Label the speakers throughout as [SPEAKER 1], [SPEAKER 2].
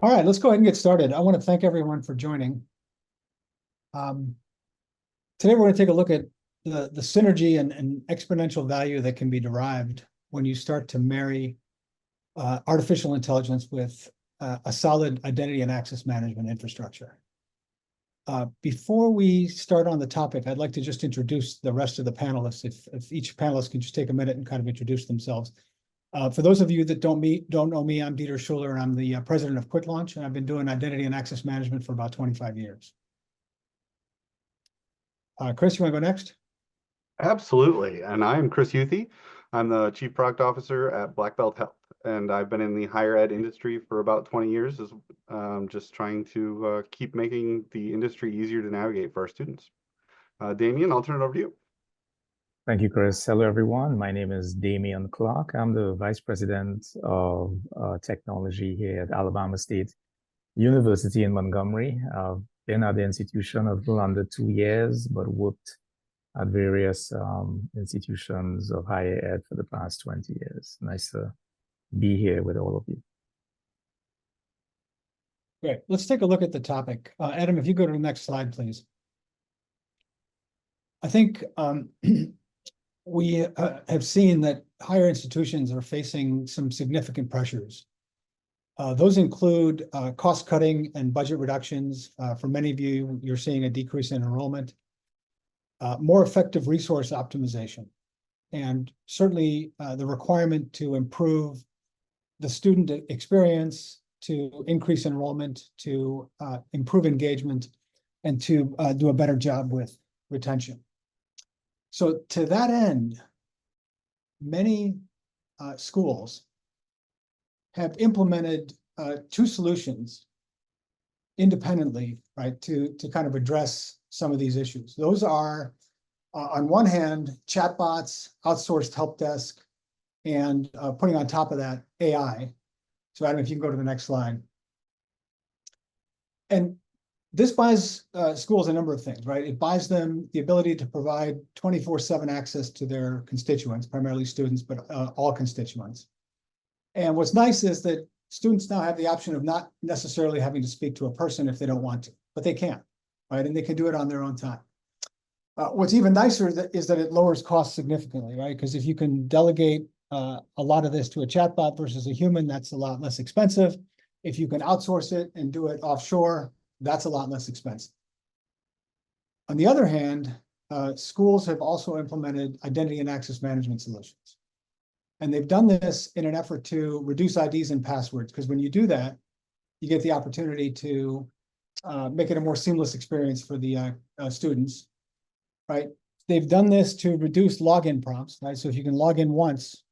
[SPEAKER 1] All right, let's go ahead and get started. I want to thank everyone for joining. Today, we're going to take a look at the synergy and exponential value that can be derived when you start to marry artificial intelligence with a solid identity and access management infrastructure. Before we start on the topic, I'd like to just introduce the rest of the panelists. If each panelist can just take a minute and kind of introduce themselves. For those of you that don't know me, I'm Dieter Schuller, and I'm the president of QuickLaunch, and I've been doing identity and access management for about 25 years. Chris, you want to go next?
[SPEAKER 2] Absolutely. And I'm Chris Uthe. I'm the Chief Product Officer at BlackBeltHelp, and I've been in the higher ed industry for about 20 years, just trying to keep making the industry easier to navigate for our students. Damian, I'll turn it over to you.
[SPEAKER 3] Thank you, Chris. Hello, everyone. My name is Damian Clarke. I'm the Vice President of Technology here at Alabama State University in Montgomery. I've been at the institution a little under 2 years, but worked at various institutions of higher ed for the past 20 years. Nice to be here with all of you.
[SPEAKER 1] Great. Let's take a look at the topic. Adam, if you go to the next slide, please. I think we have seen that higher institutions are facing some significant pressures. Those include cost cutting and budget reductions. For many of you, you're seeing a decrease in enrollment, more effective resource optimization, and certainly the requirement to improve the student experience, to increase enrollment, to improve engagement, and to do a better job with retention. So to that end, many schools have implemented two solutions independently, right, to kind of address some of these issues. Those are, on one hand, chatbots, outsourced help desk, and putting on top of that AI. So Adam, if you can go to the next slide. And this buys schools a number of things, right? It buys them the ability to provide 24/7 access to their constituents, primarily students, but all constituents. And what's nice is that students now have the option of not necessarily having to speak to a person if they don't want to, but they can, right? And they can do it on their own time. What's even nicer is that it lowers costs significantly, right? Because if you can delegate a lot of this to a chatbot versus a human, that's a lot less expensive. If you can outsource it and do it offshore, that's a lot less expensive. On the other hand, schools have also implemented identity and access management solutions. And they've done this in an effort to reduce IDs and passwords, because when you do that, you get the opportunity to make it a more seamless experience for the students, right? They've done this to reduce login prompts, right? So if you can log in once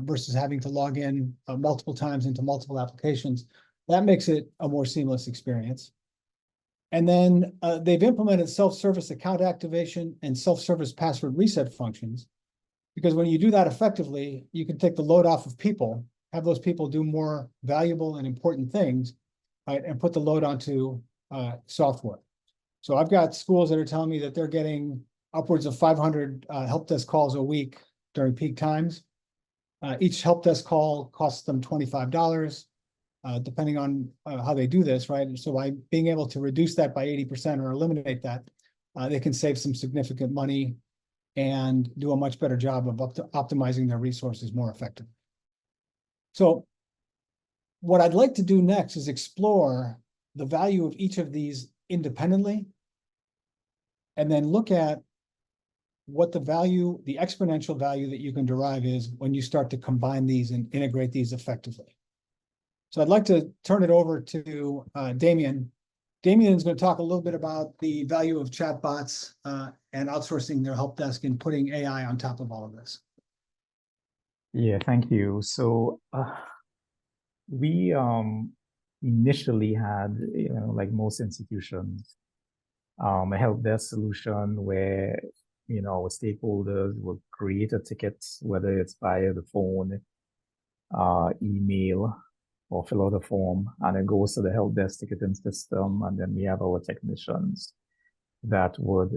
[SPEAKER 1] versus having to log in multiple times into multiple applications, that makes it a more seamless experience. And then they've implemented self-service account activation and self-service password reset functions, because when you do that effectively, you can take the load off of people, have those people do more valuable and important things, right, and put the load onto software. So I've got schools that are telling me that they're getting upwards of 500 help desk calls a week during peak times. Each help desk call costs them $25. Depending on how they do this, right? And so by being able to reduce that by 80% or eliminate that, they can save some significant money and do a much better job of optimizing their resources more effectively. So what I'd like to do next is explore the value of each of these independently, and then look at what the value, the exponential value that you can derive is when you start to combine these and integrate these effectively. So I'd like to turn it over to Damian. Damian is going to talk a little bit about the value of chatbots and outsourcing their help desk and putting AI on top of all of this.
[SPEAKER 3] Yeah, thank you. So we initially had, like most institutions, a help desk solution where, our stakeholders would create a ticket, whether it's via the phone, email, or fill out a form, and it goes to the help desk ticketing system, and then we have our technicians that would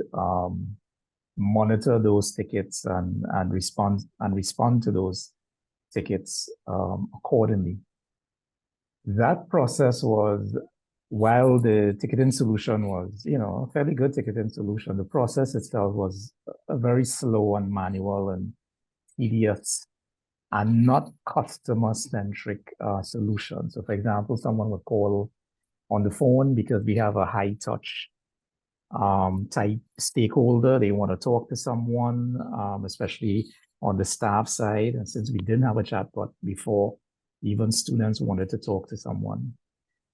[SPEAKER 3] monitor those tickets and respond to those tickets accordingly. That process was, while the ticketing solution was, a fairly good ticketing solution, the process itself was a very slow and manual and tedious and not customer-centric solution. So for example, someone would call on the phone because we have a high-touch type stakeholder. They want to talk to someone, especially on the staff side. And since we didn't have a chatbot before, even students wanted to talk to someone.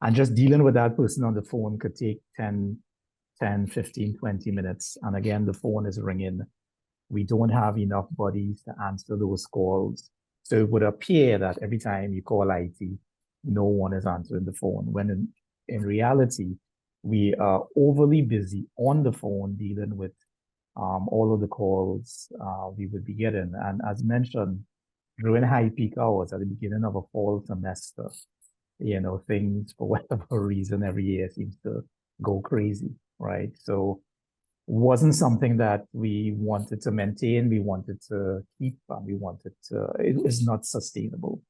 [SPEAKER 3] And just dealing with that person on the phone could take 10, 15, 20 minutes. And again, the phone is ringing. We don't have enough bodies to answer those calls. So it would appear that every time you call IT, no one is answering the phone, when in reality, we are overly busy on the phone dealing with all of the calls we would be getting. And as mentioned, during high peak hours at the beginning of a fall semester, things for whatever reason every year seems to go crazy, right? So wasn't something that we wanted to maintain, we wanted to keep, and it was not sustainable.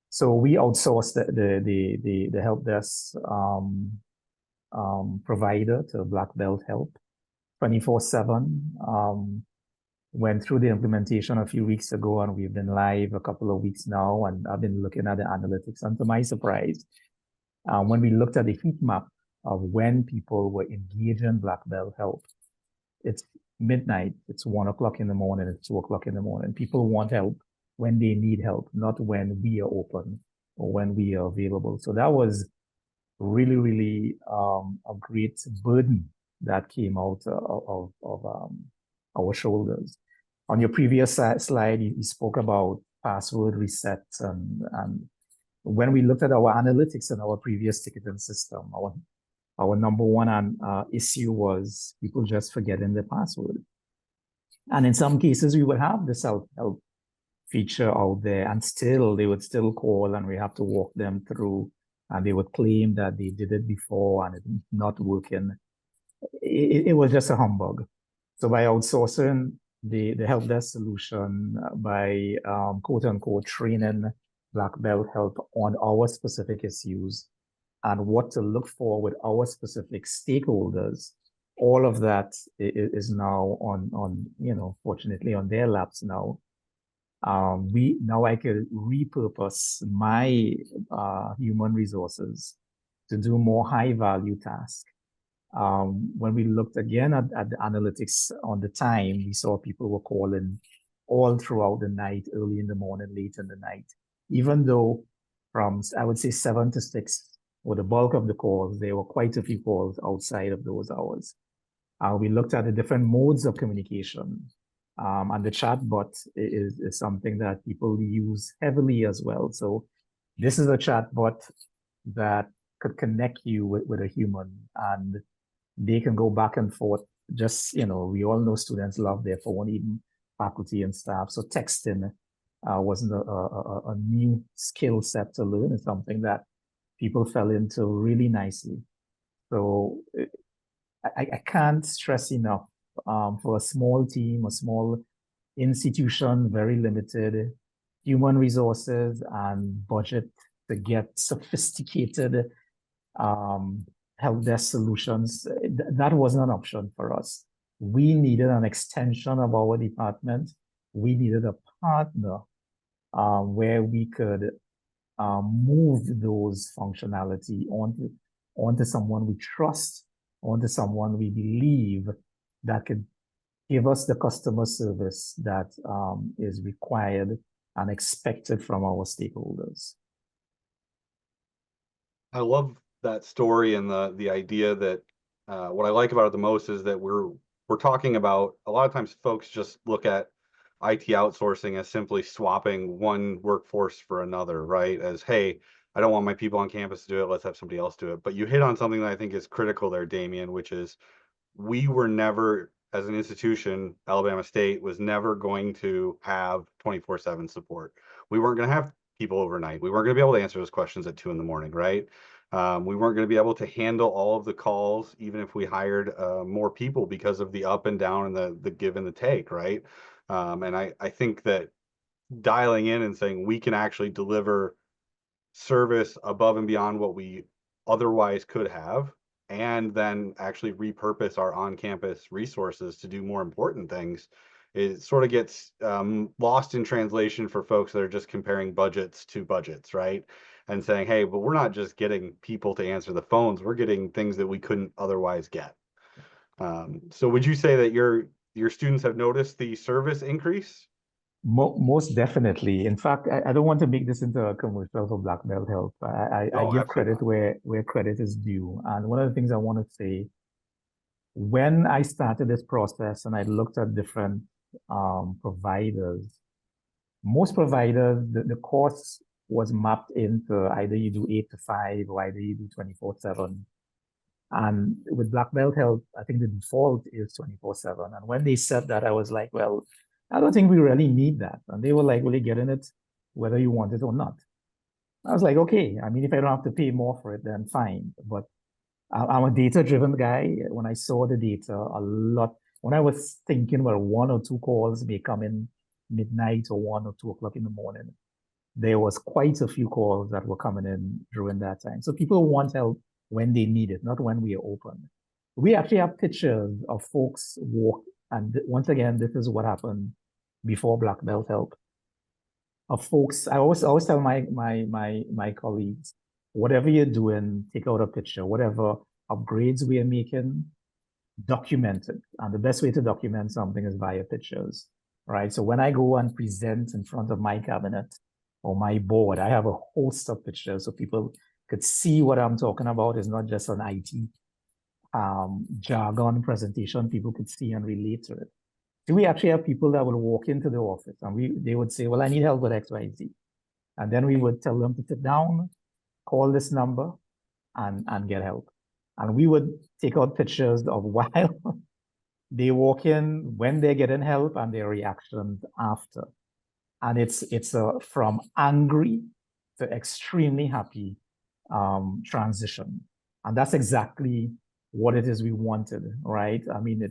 [SPEAKER 3] So we outsourced the help desk provider to BlackBeltHelp 24/7. Went through the implementation a few weeks ago, and we've been live a couple of weeks now, and I've been looking at the analytics. And to my surprise, when we looked at the heat map of when people were engaging BlackBeltHelp, it's midnight, it's 1 o'clock in the morning, it's 2 o'clock in the morning. People want help when they need help, not when we are open or when we are available. So that was really, really a great burden that came out of our shoulders. On your previous slide, you spoke about password resets, and when we looked at our analytics in our previous ticketing system, our number one issue was people just forgetting the password. And in some cases, we would have the self-help feature out there, and they would still call, and we have to walk them through, and they would claim that they did it before and it's not working. It was just a humbug. So by outsourcing the help desk solution, by quote unquote training BlackBeltHelp on our specific issues and what to look for with our specific stakeholders, all of that is now fortunately on their laps now. I could repurpose my human resources to do more high value tasks. When we looked again at the analytics on the time, we saw people were calling all throughout the night, early in the morning, late in the night, even though from, I would say 7 to 6, or the bulk of the calls, there were quite a few calls outside of those hours. We looked at the different modes of communication. And the chatbot is something that people use heavily as well. So this is a chatbot that could connect you with a human, and they can go back and forth. Just, we all know students love their phone, even faculty and staff. So texting wasn't a new skill set to learn. It's something that people fell into really nicely. So I can't stress enough, for a small team, a small institution, very limited human resources and budget to get sophisticated help desk solutions, that wasn't an option for us. We needed an extension of our department. We needed a partner where we could move those functionality onto someone we trust, onto someone we believe that could give us the customer service that is required and expected from our stakeholders.
[SPEAKER 2] I love that story and the idea that what I like about it the most is that we're talking about, a lot of times folks just look at IT outsourcing as simply swapping one workforce for another, right? As, hey, I don't want my people on campus to do it, let's have somebody else do it. But you hit on something that I think is critical there, Damian, which is we were never, as an institution, Alabama State was never going to have 24/7 support. We weren't going to have people overnight. We weren't going to be able to answer those questions at 2 in the morning, right? We weren't going to be able to handle all of the calls, even if we hired more people, because of the up and down and the give and the take, right? And I think that dialing in and saying we can actually deliver service above and beyond what we otherwise could have, and then actually repurpose our on-campus resources to do more important things, it sort of gets lost in translation for folks that are just comparing budgets to budgets, right? And saying, hey, but we're not just getting people to answer the phones, we're getting things that we couldn't otherwise get. So would you say that your students have noticed the service increase?
[SPEAKER 3] Most definitely. In fact, I don't want to make this into a commercial for BlackBeltHelp. I
[SPEAKER 2] No,
[SPEAKER 3] give
[SPEAKER 2] absolutely
[SPEAKER 3] credit
[SPEAKER 2] not.
[SPEAKER 3] where credit is due. And one of the things I want to say, when I started this process and I looked at different providers, most providers, the course was mapped into either you do 8 to 5 or either you do 24/7. And with BlackBeltHelp, I think the default is 24/7. And when they said that, I was like, well, I don't think we really need that. And they were like, really getting it whether you want it or not. I was like, okay, I mean, if I don't have to pay more for it, then fine. But I'm a data-driven guy. When I saw the data, when I was thinking, well, 1 or 2 calls may come in midnight or 1 or 2 o'clock in the morning, there was quite a few calls that were coming in during that time. So people want help when they need it, not when we are open. We actually have pictures of folks walk, and once again, this is what happened before BlackBeltHelp. Of folks, I always tell my colleagues, whatever you're doing, take out a picture. Whatever upgrades we are making, document it. And the best way to document something is via pictures, right? So when I go and present in front of my cabinet or my board, I have a host of pictures so people could see what I'm talking about. It's not just an IT jargon presentation. People could see and relate to it. So we actually have people that will walk into the office and they would say, well, I need help with X, Y, Z. And then we would tell them to sit down, call this number, and get help. And we would take out pictures of while they walk in, when they're getting help, and their reactions after. And it's from angry to extremely happy transition. And that's exactly what it is we wanted, right? I mean,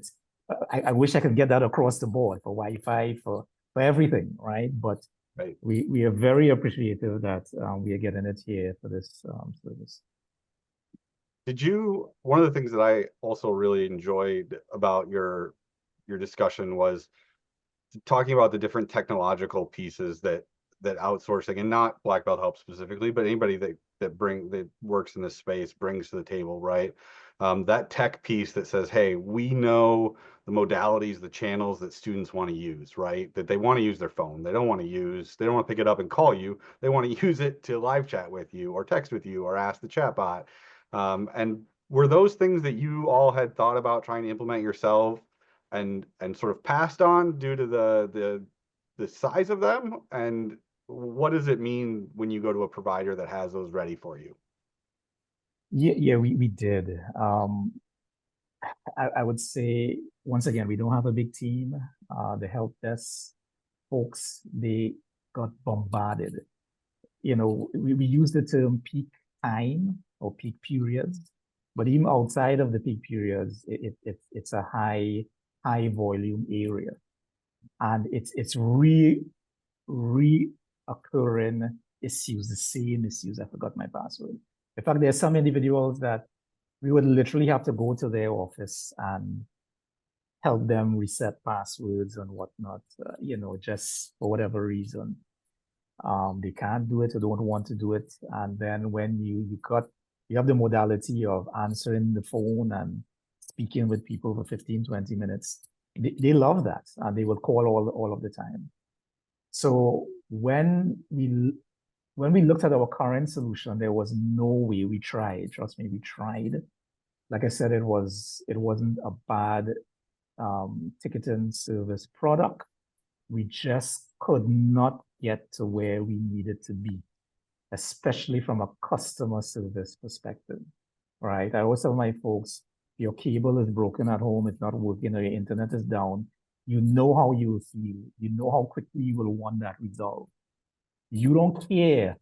[SPEAKER 3] I wish I could get that across the board for Wi-Fi, for everything, right? But
[SPEAKER 2] Right.
[SPEAKER 3] we are very appreciative that we are getting it here for this service.
[SPEAKER 2] One of the things that I also really enjoyed about your discussion was talking about the different technological pieces that outsourcing, and not BlackBeltHelp specifically, but anybody that works in this space brings to the table, right? That tech piece that says, hey, we know the modalities, the channels that students want to use, right? That they want to use their phone. They don't want to pick it up and call you. They want to use it to live chat with you or text with you or ask the chatbot. And were those things that you all had thought about trying to implement yourself and sort of passed on due to the size of them? And what does it mean when you go to a provider that has those ready for you?
[SPEAKER 3] Yeah, we did. I would say, once again, we don't have a big team. The help desk folks, they got bombarded. You know, we use the term peak time or peak periods, but even outside of the peak periods, it's a high volume area. And it's reoccurring issues, the same issues. I forgot my password. In fact, there are some individuals that we would literally have to go to their office and help them reset passwords and whatnot, just for whatever reason. They can't do it or don't want to do it. And then when you have the modality of answering the phone and speaking with people for 15, 20 minutes, they love that. And they will call all of the time. So when we looked at our current solution, there was no way. We tried. Trust me, we tried. Like I said, it wasn't a bad ticketing service product. We just could not get to where we needed to be, especially from a customer service perspective, right? I always tell my folks, your cable is broken at home, it's not working, or your internet is down. You know how you will feel. You know how quickly you will want that resolved. You don't care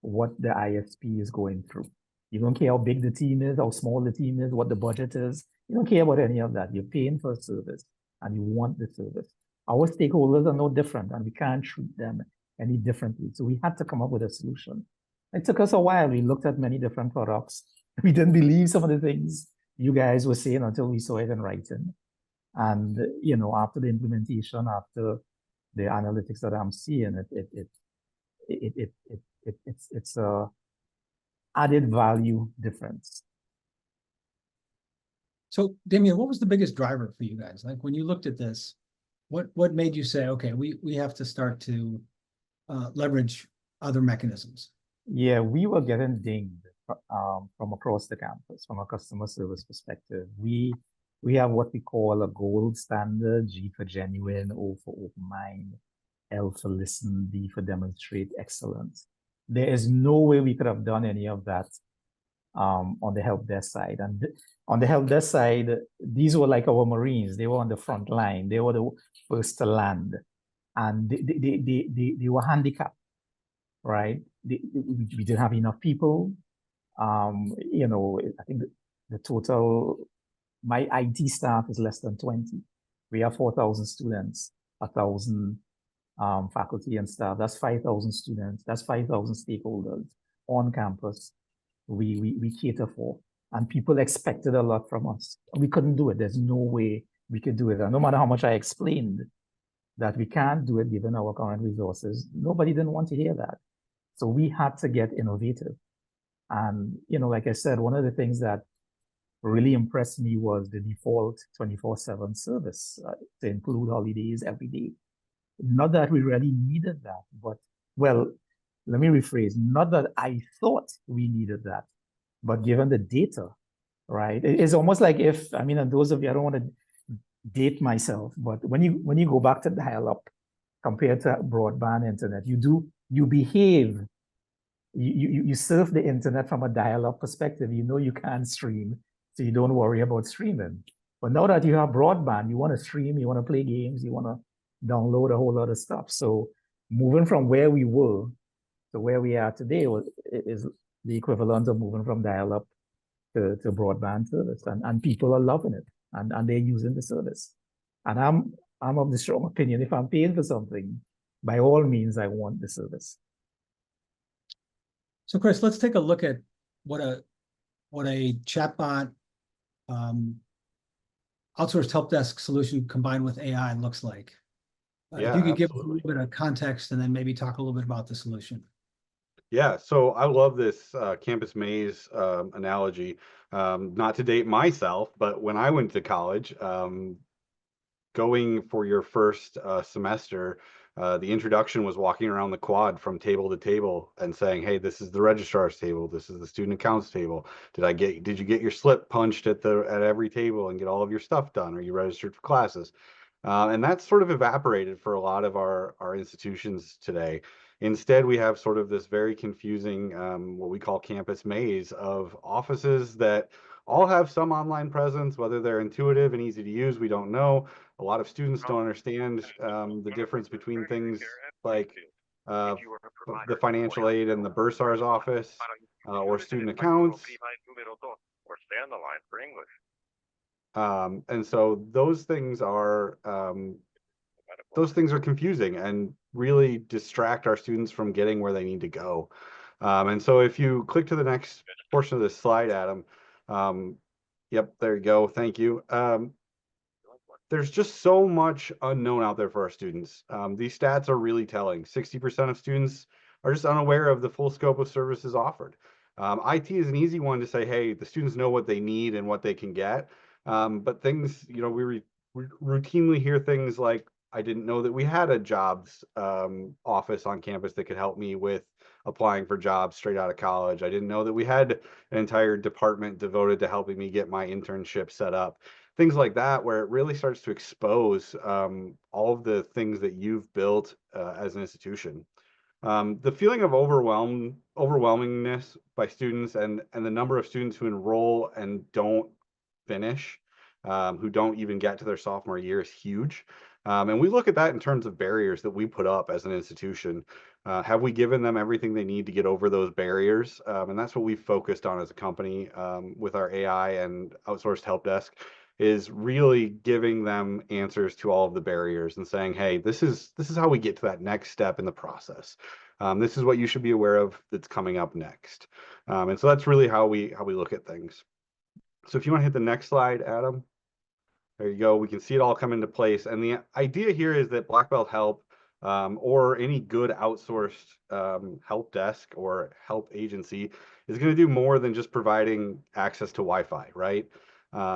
[SPEAKER 3] what the ISP is going through. You don't care how big the team is, how small the team is, what the budget is. You don't care about any of that. You're paying for a service and you want the service. Our stakeholders are no different and we can't treat them any differently. So we had to come up with a solution. It took us a while. We looked at many different products. We didn't believe some of the things you guys were saying until we saw it in writing. And after the implementation, after the analytics that I'm seeing, it's a added value difference.
[SPEAKER 1] So Damian, what was the biggest driver for you guys? Like when you looked at this, what made you say, okay, we have to start to leverage other mechanisms?
[SPEAKER 3] Yeah, we were getting dinged from across the campus from a customer service perspective. We have what we call a gold standard: G for genuine, O for open mind, L for listen, D for demonstrate excellence. There is no way we could have done any of that on the help desk side. And on the help desk side, these were like our Marines. They were on the front line. They were the first to land. And they were handicapped, right? We didn't have enough people. I think the total, my IT staff is less than 20. We have 4,000 students, 1,000 faculty and staff. That's 5,000 students. That's 5,000 stakeholders on campus. We cater for, and people expected a lot from us. We couldn't do it. There's no way we could do it. And no matter how much I explained that we can't do it given our current resources, nobody didn't want to hear that. So we had to get innovative. And, like I said, one of the things that really impressed me was the default 24/7 service to include holidays every day. Not that we really needed that, but, well, let me rephrase, not that I thought we needed that, but given the data, right? It's almost like and those of you, I don't want to date myself, but when you go back to dial-up compared to broadband internet, you behave, you surf the internet from a dial-up perspective. You can't stream, so you don't worry about streaming. But now that you have broadband, you want to stream, you want to play games, you want to download a whole lot of stuff. So moving from where we were to where we are today is the equivalent of moving from dial-up to broadband service, and people are loving it, and they're using the service. And I'm of the strong opinion, if I'm paying for something, by all means, I want the service.
[SPEAKER 1] So Chris, let's take a look at what a chatbot outsourced help desk solution combined with AI looks like. If you could give us a little bit of context and then maybe talk a little bit about the solution.
[SPEAKER 2] Yeah, so I love this campus maze analogy. Not to date myself, but when I went to college, going for your first semester, the introduction was walking around the quad from table to table and saying, hey, this is the registrar's table, this is the student accounts table. Did you get your slip punched at every table and get all of your stuff done? Are you registered for classes? And that's sort of evaporated for a lot of our institutions today. Instead, we have sort of this very confusing, what we call campus maze of offices that all have some online presence. Whether they're intuitive and easy to use, we don't know. A lot of students don't understand the difference between things like the financial aid and the bursar's office or student accounts. And so those things are confusing and really distract our students from getting where they need to go. And so if you click to the next portion of this slide, Adam, yep, there you go. Thank you. There's just so much unknown out there for our students. These stats are really telling. 60% of students are just unaware of the full scope of services offered. IT is an easy one to say, hey, the students know what they need and what they can get. But things, we routinely hear things like, I didn't know that we had a jobs office on campus that could help me with applying for jobs straight out of college. I didn't know that we had an entire department devoted to helping me get my internship set up. Things like that, where it really starts to expose all of the things that you've built as an institution. The feeling of overwhelmingness by students and the number of students who enroll and don't finish, who don't even get to their sophomore year, is huge. And we look at that in terms of barriers that we put up as an institution. Have we given them everything they need to get over those barriers? And that's what we've focused on as a company with our AI and outsourced help desk, is really giving them answers to all of the barriers and saying, hey, this is how we get to that next step in the process. This is what you should be aware of that's coming up next. And so that's really how we look at things. So if you want to hit the next slide, Adam. There you go. We can see it all come into place. And the idea here is that BlackBeltHelp or any good outsourced help desk or help agency is going to do more than just providing access to Wi-Fi, right?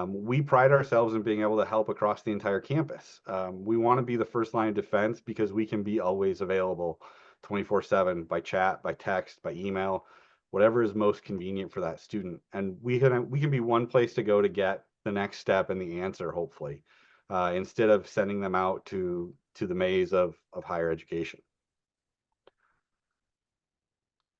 [SPEAKER 2] We pride ourselves in being able to help across the entire campus. We want to be the first line of defense because we can be always available 24/7 by chat, by text, by email, whatever is most convenient for that student. And we can be one place to go to get the next step and the answer, hopefully, instead of sending them out to the maze of higher education.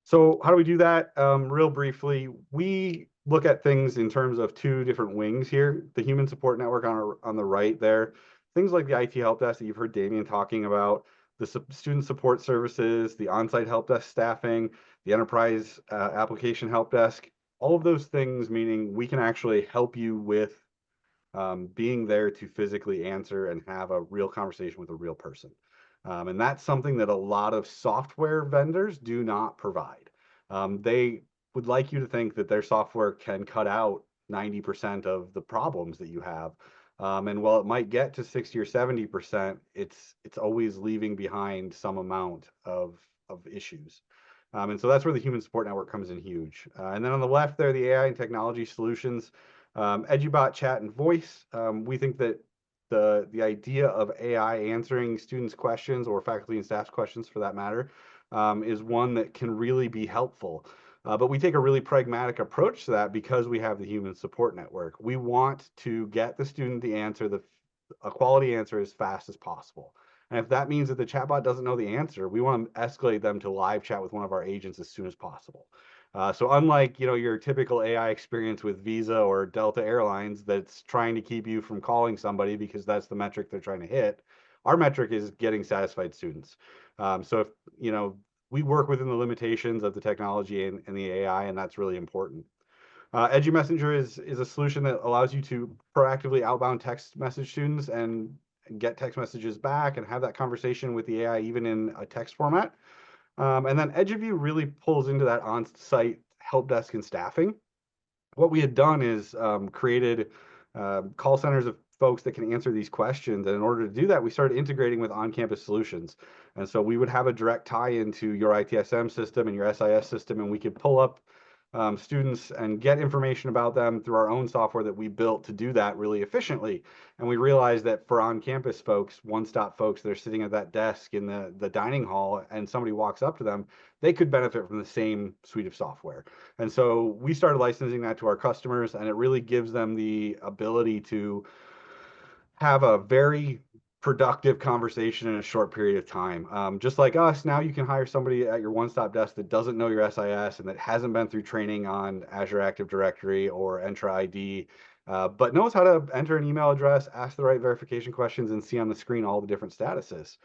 [SPEAKER 2] So how do we do that? Real briefly, we look at things in terms of two different wings here. The human support network on the right there, things like the IT help desk that you've heard Damian talking about, the student support services, the on-site help desk staffing, the enterprise application help desk, all of those things, meaning we can actually help you with being there to physically answer and have a real conversation with a real person. And that's something that a lot of software vendors do not provide. They would like you to think that their software can cut out 90% of the problems that you have. And while it might get to 60 or 70%, it's always leaving behind some amount of issues. And so that's where the human support network comes in huge. And then on the left there, the AI and technology solutions, EduBot, chat, and voice. We think that the idea of AI answering students' questions or faculty and staff's questions for that matter is one that can really be helpful. But we take a really pragmatic approach to that because we have the human support network. We want to get the student the answer, a quality answer as fast as possible. And if that means that the chatbot doesn't know the answer, we want to escalate them to live chat with one of our agents as soon as possible. So unlike your typical AI experience with Visa or Delta Airlines that's trying to keep you from calling somebody because that's the metric they're trying to hit, our metric is getting satisfied students. So if we work within the limitations of the technology and the AI, and that's really important. EduMessenger is a solution that allows you to proactively outbound text message students and get text messages back and have that conversation with the AI even in a text format. And then EduView really pulls into that on-site help desk and staffing. What we had done is created call centers of folks that can answer these questions. And in order to do that, we started integrating with on-campus solutions. And so we would have a direct tie into your ITSM system and your SIS system, and we could pull up students and get information about them through our own software that we built to do that really efficiently. And we realized that for on-campus folks, one-stop folks that are sitting at that desk in the dining hall and somebody walks up to them, they could benefit from the same suite of software. And so we started licensing that to our customers, and it really gives them the ability to have a very productive conversation in a short period of time. Just like us, now you can hire somebody at your one-stop desk that doesn't know your SIS and that hasn't been through training on Azure Active Directory or Entra ID, but knows how to enter an email address, ask the right verification questions, and see on the screen all the different statuses.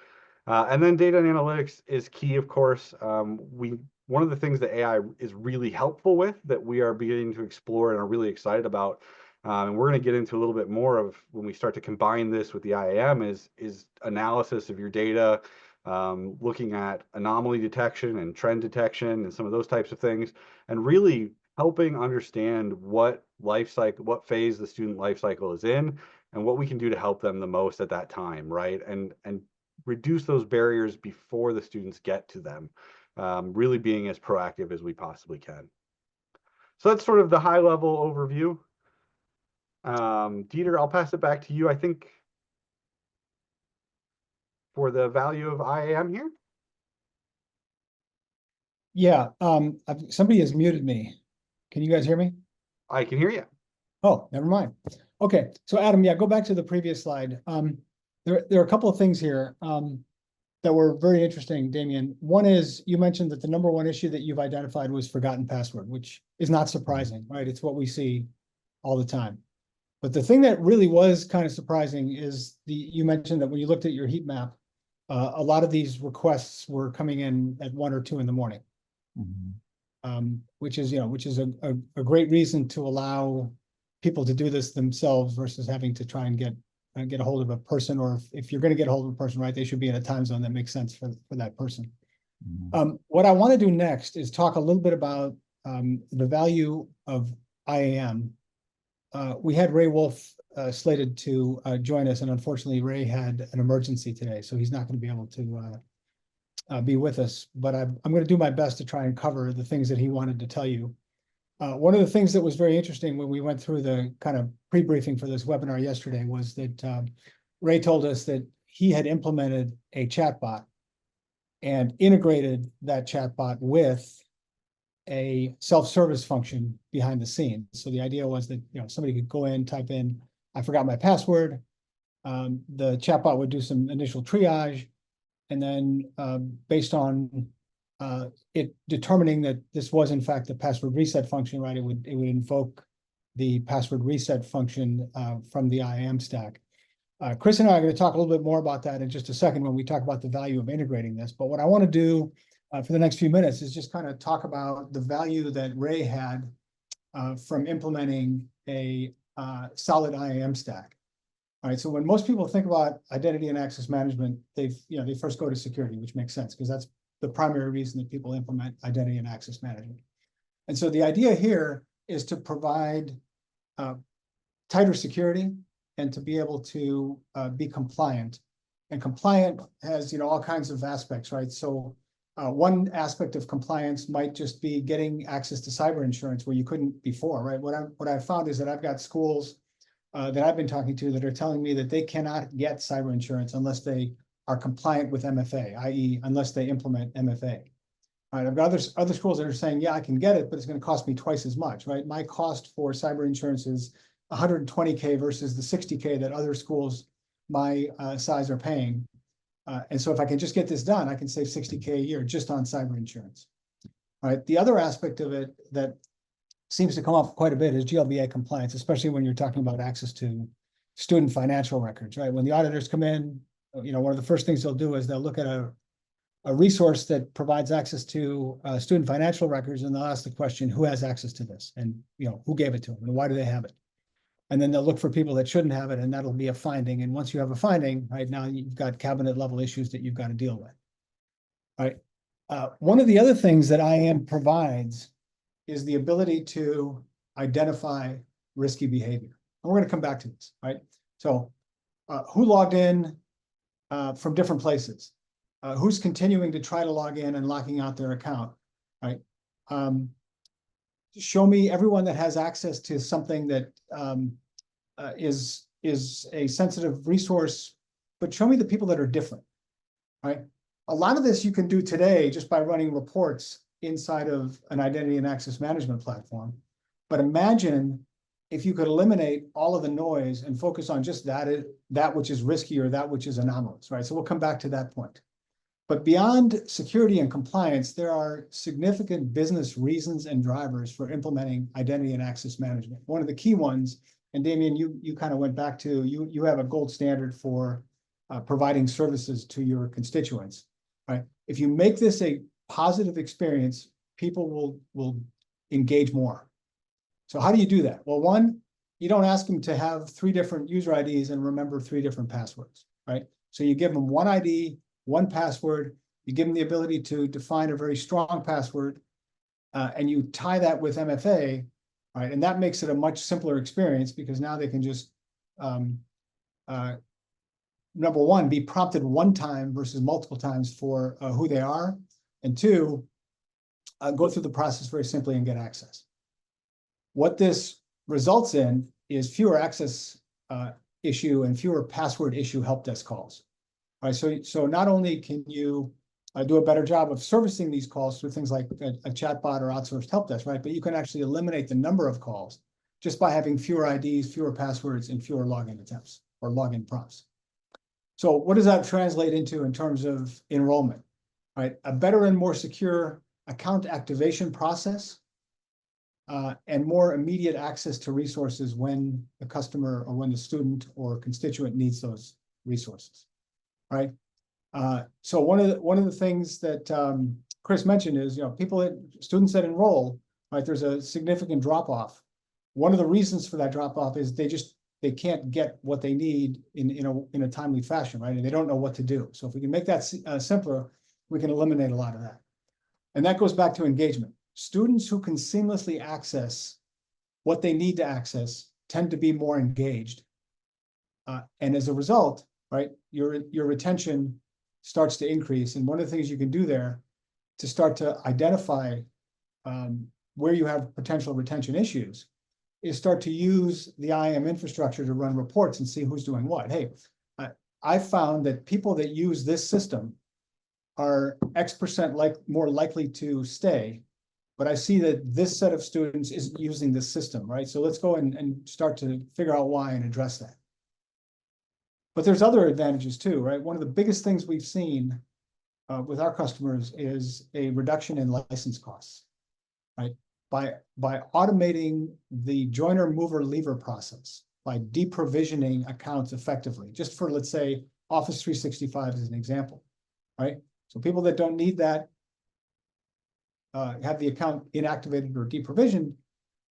[SPEAKER 2] And then data and analytics is key, of course. One of the things that AI is really helpful with that we are beginning to explore and are really excited about, and we're going to get into a little bit more of when we start to combine this with the IAM is analysis of your data, looking at anomaly detection and trend detection and some of those types of things, and really helping understand what phase the student life cycle is in and what we can do to help them the most at that time, right? And reduce those barriers before the students get to them, really being as proactive as we possibly can. So that's sort of the high level overview. Dieter, I'll pass it back to you, I think, for the value of IAM here.
[SPEAKER 1] Yeah, somebody has muted me. Can you guys hear me?
[SPEAKER 2] I can hear you.
[SPEAKER 1] Oh, never mind. Okay, so Adam, yeah, go back to the previous slide. There are a couple of things here that were very interesting, Damian. One is you mentioned that the number one issue that you've identified was forgotten password, which is not surprising, right? It's what we see all the time. But the thing that really was kind of surprising is you mentioned that when you looked at your heat map, a lot of these requests were coming in at 1 or 2 in the morning, which is a great reason to allow people to do this themselves versus having to try and get a hold of a person, or if you're going to get a hold of a person, right, they should be in a time zone that makes sense for that person. What I want to do next is talk a little bit about the value of IAM. We had Ray Wolf slated to join us, and unfortunately Ray had an emergency today, so he's not going to be able to be with us. But I'm going to do my best to try and cover the things that he wanted to tell you. One of the things that was very interesting when we went through the kind of pre-briefing for this webinar yesterday was that Ray told us that he had implemented a chatbot and integrated that chatbot with a self-service function behind the scenes. So the idea was that somebody could go in, type in, "I forgot my password." The chatbot would do some initial triage, and then based on it determining that this was in fact the password reset function, right? It would invoke the password reset function from the IAM stack. Chris and I are going to talk a little bit more about that in just a second when we talk about the value of integrating this. But what I want to do for the next few minutes is just kind of talk about the value that Ray had from implementing a solid IAM stack. All right, so when most people think about identity and access management, they first go to security, which makes sense because that's the primary reason that people implement identity and access management. And so the idea here is to provide tighter security and to be able to be compliant. And compliant has all kinds of aspects, right? So one aspect of compliance might just be getting access to cyber insurance where you couldn't before, right? What I've found is that I've got schools that I've been talking to that are telling me that they cannot get cyber insurance unless they are compliant with MFA, i.e. unless they implement MFA. All right, I've got other schools that are saying, yeah, I can get it, but it's going to cost me twice as much, right? My cost for cyber insurance is $120K versus the $60K that other schools my size are paying. And so if I can just get this done, I can save $60K a year just on cyber insurance. All right, the other aspect of it that seems to come up quite a bit is GLBA compliance, especially when you're talking about access to student financial records, right? When the auditors come in, one of the first things they'll do is they'll look at a resource that provides access to student financial records, and they'll ask the question, who has access to this? And who gave it to them and why do they have it? And then they'll look for people that shouldn't have it, and that'll be a finding. And once you have a finding, right, now you've got cabinet level issues that you've got to deal with. All right. One of the other things that IAM provides is the ability to identify risky behavior. And we're going to come back to this, right? So who logged in from different places? Who's continuing to try to log in and locking out their account, right? Show me everyone that has access to something that is a sensitive resource, but show me the people that are different, right? A lot of this you can do today just by running reports inside of an identity and access management platform. But imagine if you could eliminate all of the noise and focus on just that which is risky or that which is anomalous, right? So we'll come back to that point. But beyond security and compliance, there are significant business reasons and drivers for implementing identity and access management. One of the key ones, and Damian, you kind of went back to, you have a gold standard for providing services to your constituents, right? If you make this a positive experience, people will engage more. So how do you do that? Well, one, you don't ask them to have 3 different user IDs and remember 3 different passwords, right? So you give them one ID, one password, you give them the ability to define a very strong password, and you tie that with MFA, right? And that makes it a much simpler experience because now they can just, number one, be prompted one time versus multiple times for who they are, and 2, go through the process very simply and get access. What this results in is fewer access issue and fewer password issue help desk calls. All right, so not only can you do a better job of servicing these calls through things like a chatbot or outsourced help desk, right? But you can actually eliminate the number of calls just by having fewer IDs, fewer passwords, and fewer login attempts or login prompts. So what does that translate into in terms of enrollment? Right, a better and more secure account activation process, and more immediate access to resources when the customer or when the student or constituent needs those resources. Right. So one of the things that Chris mentioned is, students that enroll, right, there's a significant drop off. One of the reasons for that drop off is they can't get what they need in a timely fashion, right? And they don't know what to do. So if we can make that simpler, we can eliminate a lot of that. And that goes back to engagement. Students who can seamlessly access what they need to access tend to be more engaged. And as a result, right, your retention starts to increase. And one of the things you can do there to start to identify where you have potential retention issues is start to use the IAM infrastructure to run reports and see who's doing what. Hey, I found that people that use this system are X% more likely to stay, but I see that this set of students isn't using this system, right? So let's go and start to figure out why and address that. But there's other advantages too, right? One of the biggest things we've seen with our customers is a reduction in license costs, right? By automating the joiner, mover, leaver process, by deprovisioning accounts effectively, just for, let's say, Office 365 as an example, right? So people that don't need that, have the account inactivated or deprovisioned,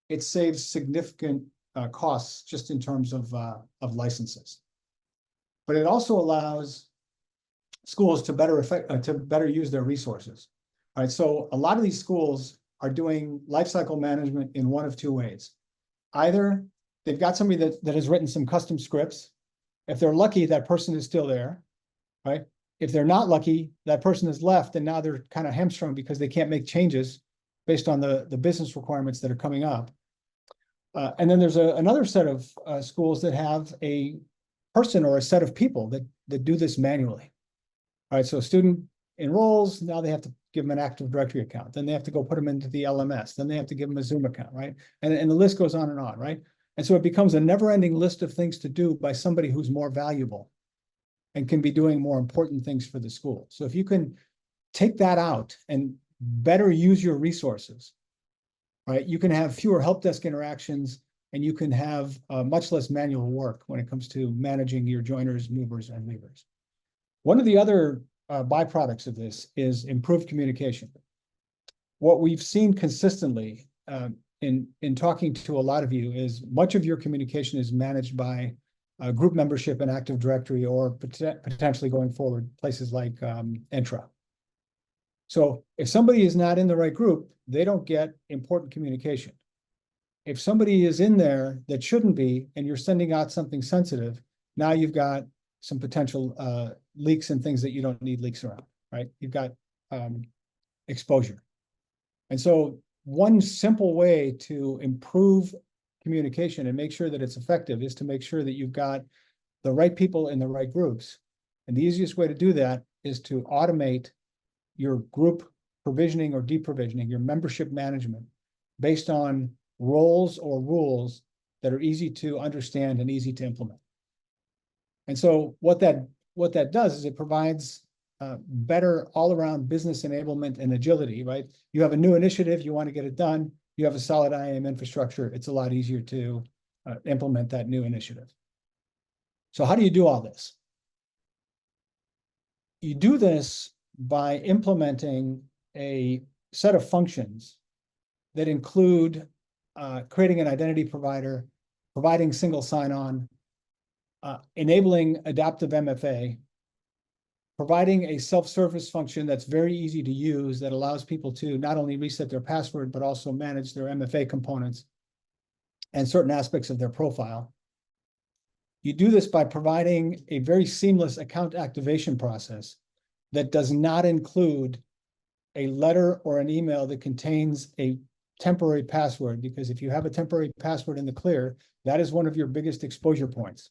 [SPEAKER 1] it saves significant costs just in terms of licenses. But it also allows schools to better use their resources. All right, so a lot of these schools are doing lifecycle management in one of two ways. Either they've got somebody that has written some custom scripts. If they're lucky, that person is still there, right? If they're not lucky, that person has left and now they're kind of hamstrung because they can't make changes based on the business requirements that are coming up. And then there's another set of schools that have a person or a set of people that do this manually. All right, so a student enrolls, now they have to give them an Active Directory account. Then they have to go put them into the LMS. Then they have to give them a Zoom account, right? And the list goes on and on, right? And so it becomes a never-ending list of things to do by somebody who's more valuable and can be doing more important things for the school. So if you can take that out and better use your resources, right? You can have fewer help desk interactions and you can have much less manual work when it comes to managing your joiners, movers, and leavers. One of the other byproducts of this is improved communication. What we've seen consistently in talking to a lot of you is much of your communication is managed by group membership and Active Directory, or potentially going forward, places like Entra. So if somebody is not in the right group, they don't get important communication. If somebody is in there that shouldn't be, and you're sending out something sensitive, now you've got some potential leaks and things that you don't need leaks around, right? You've got exposure. And so one simple way to improve communication and make sure that it's effective is to make sure that you've got the right people in the right groups. And the easiest way to do that is to automate your group provisioning or deprovisioning, your membership management, based on roles or rules that are easy to understand and easy to implement. And so what that does is it provides better all-around business enablement and agility, right? You have a new initiative, you want to get it done, you have a solid IAM infrastructure, it's a lot easier to implement that new initiative. So how do you do all this? You do this by implementing a set of functions that include creating an identity provider, providing single sign-on, enabling adaptive MFA, providing a self-service function that's very easy to use that allows people to not only reset their password, but also manage their MFA components and certain aspects of their profile. You do this by providing a very seamless account activation process that does not include a letter or an email that contains a temporary password, because if you have a temporary password in the clear, that is one of your biggest exposure points,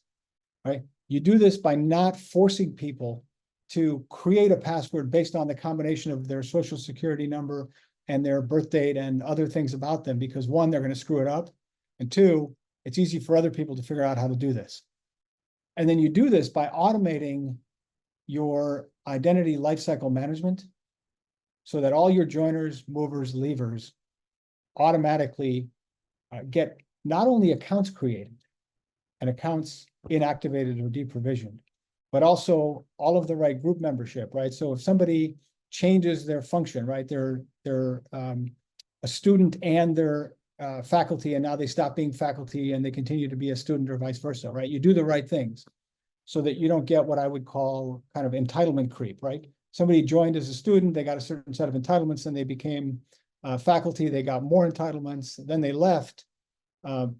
[SPEAKER 1] right? You do this by not forcing people to create a password based on the combination of their social security number and their birth date and other things about them, because one, they're going to screw it up, and two, it's easy for other people to figure out how to do this. And then you do this by automating your identity lifecycle management so that all your joiners, movers, leavers automatically get not only accounts created and accounts inactivated or deprovisioned, but also all of the right group membership, right? So if somebody changes their function, right, they're a student and they're faculty, and now they stop being faculty and they continue to be a student, or vice versa, right? You do the right things so that you don't get what I would call kind of entitlement creep, right? somebody joined as a student, they got a certain set of entitlements, and they became faculty, they got more entitlements, then they left or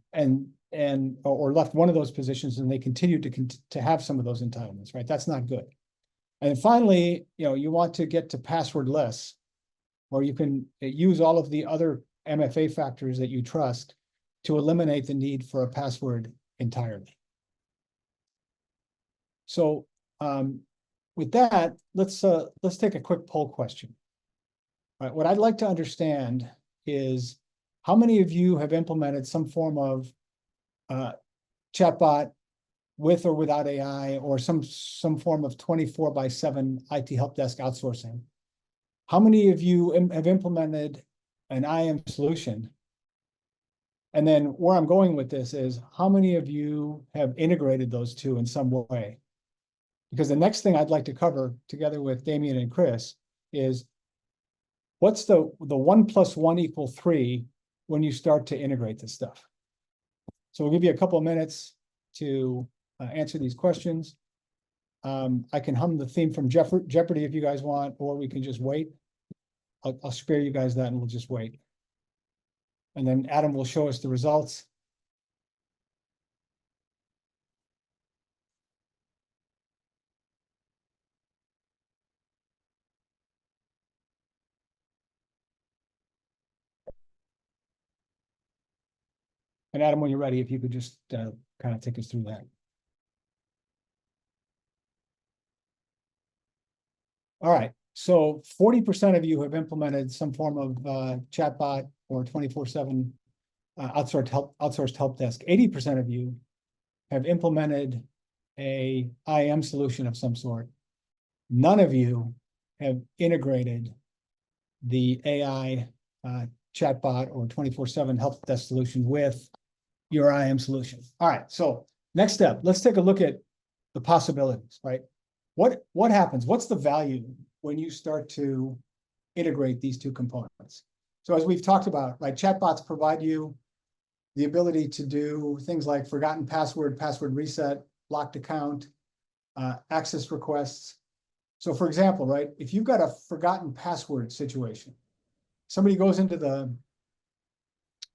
[SPEAKER 1] left one of those positions, and they continued to have some of those entitlements, right? That's not good. And finally, you want to get to passwordless, where you can use all of the other MFA factors that you trust to eliminate the need for a password entirely. So with that, let's take a quick poll question. All right, what I'd like to understand is how many of you have implemented some form of chatbot with or without AI, or some form of 24/7 IT help desk outsourcing? How many of you have implemented an IAM solution? And then where I'm going with this is, how many of you have integrated those two in some way? Because the next thing I'd like to cover together with Damian and Chris is, what's the 1 + 1 = 3 when you start to integrate this stuff? So we'll give you a couple of minutes to answer these questions. I can hum the theme from Jeopardy if you guys want, or we can just wait. I'll spare you guys that, and we'll just wait. And then Adam will show us the results. And Adam, when you're ready, if you could just kind of take us through that. All right, so 40% of you have implemented some form of chatbot or 24/7 outsourced help desk. 80% of you have implemented a IAM solution of some sort. None of you have integrated the AI chatbot or 24/7 help desk solution with your IAM solution. All right, so next step, let's take a look at the possibilities, right? What happens? What's the value when you start to integrate these two components? So as we've talked about, right, chatbots provide you the ability to do things like forgotten password, password reset, locked account, access requests. So for example, right, if you've got a forgotten password situation, somebody goes into the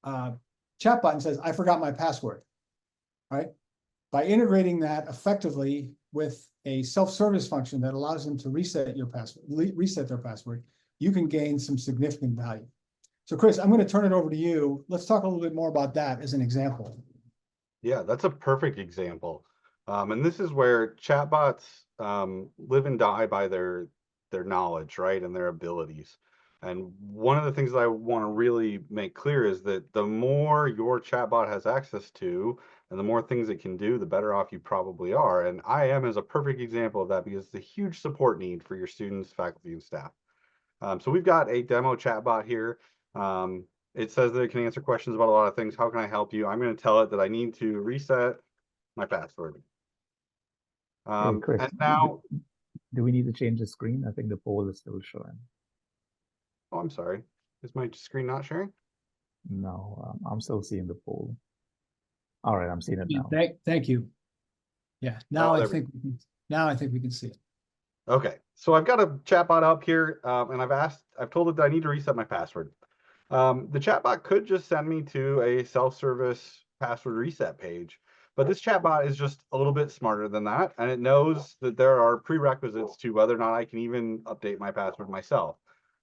[SPEAKER 1] chatbot and says, I forgot my password, right? By integrating that effectively with a self-service function that allows them to reset their password, you can gain some significant value. So Chris, I'm going to turn it over to you. Let's talk a little bit more about that as an example.
[SPEAKER 2] Yeah, that's a perfect example. And this is where chatbots live and die by their knowledge, right, and their abilities. And one of the things that I want to really make clear is that the more your chatbot has access to, and the more things it can do, the better off you probably are. And IAM is a perfect example of that, because it's a huge support need for your students, faculty, and staff. So we've got a demo chatbot here. It says that it can answer questions about a lot of things. How can I help you? I'm going to tell it that I need to reset my password.
[SPEAKER 3] Hey, Chris,
[SPEAKER 2] And now,
[SPEAKER 3] do we need to change the screen? I think the poll is still showing.
[SPEAKER 2] oh, I'm sorry. Is my screen not sharing?
[SPEAKER 3] No, I'm still seeing the poll. All right, I'm seeing it
[SPEAKER 1] Yeah,
[SPEAKER 3] now.
[SPEAKER 1] thank you. Yeah, now
[SPEAKER 2] Oh,
[SPEAKER 1] I think we can see it.
[SPEAKER 2] Okay, so I've got a chatbot up here, and I've told it that I need to reset my password. The chatbot could just send me to a self-service password reset page, but this chatbot is just a little bit smarter than that, and it knows that there are prerequisites to whether or not I can even update my password myself.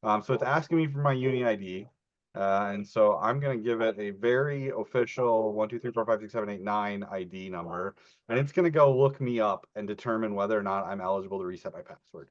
[SPEAKER 2] So it's asking me for my uni ID, and so I'm going to give it a very official 1, 2, 3, 4, 5, 6, 7, 8, 9 ID number, and it's going to go look me up and determine whether or not I'm eligible to reset my password.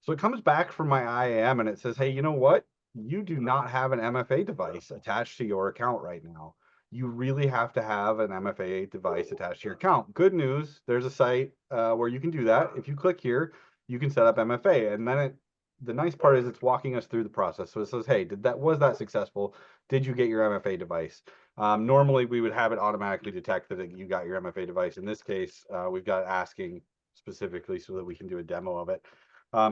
[SPEAKER 2] So it comes back from my IAM and it says, hey, you know what? You do not have an MFA device attached to your account right now. You really have to have an MFA device attached to your account. Good news, there's a site where you can do that. If you click here, you can set up MFA. And then the nice part is it's walking us through the process. So it says, hey, was that successful? Did you get your MFA device? Normally, we would have it automatically detect that you got your MFA device. In this case, we've got asking specifically so that we can do a demo of it.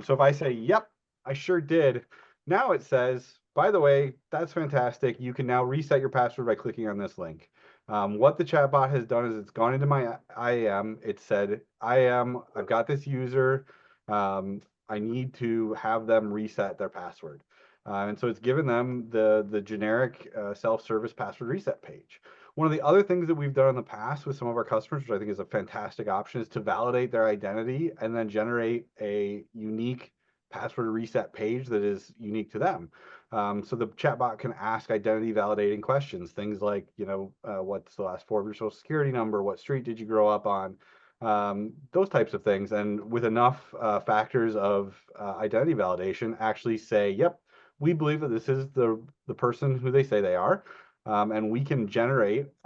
[SPEAKER 2] So if I say, yep, I sure did, now it says, by the way, that's fantastic. You can now reset your password by clicking on this link. What the chatbot has done is it's gone into my IAM. It said, I've got this user. I need to have them reset their password. And so it's given them the generic self-service password reset page. One of the other things that we've done in the past with some of our customers, which I think is a fantastic option, is to validate their identity and then generate a unique password reset page that is unique to them. So the chatbot can ask identity validating questions, things like, what's the last 4 of your social security number? What street did you grow up on? Those types of things. And with enough factors of identity validation, actually say, yep, we believe that this is the person who they say they are. And we can